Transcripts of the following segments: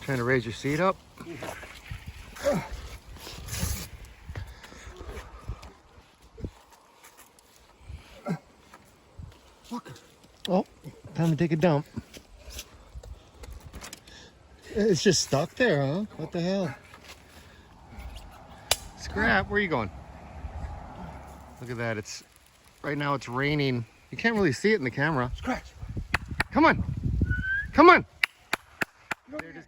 Trying to raise your seat up. Oh, time to take a dump. It's just stuck there, huh? What the hell? Scrap, where are you going? Look at that. It's right now it's raining. You can't really see it in the camera. Scratch. Come on. Come on. There it is.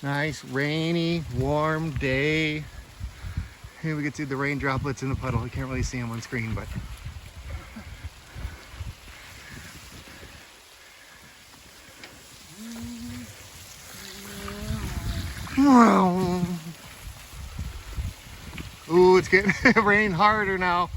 Nice, rainy, warm day. Here we can see the rain droplets in the puddle. We can't really see them on screen, but ooh, it's getting rain harder now.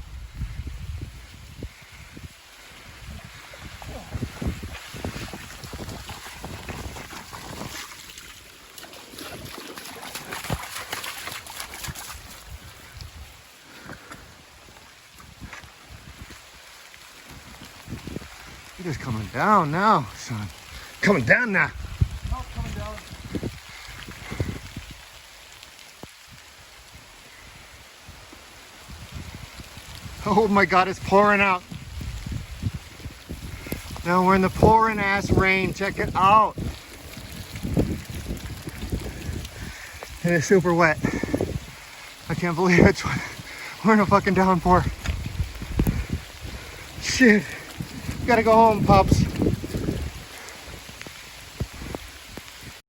It is coming down now, son. Coming down now. Oh, coming down. Oh my God, it's pouring out. Now we're in the pouring ass rain. Check it out. And it's super wet. I can't believe it. We're in a fucking downpour. Shit. Gotta go home, pups.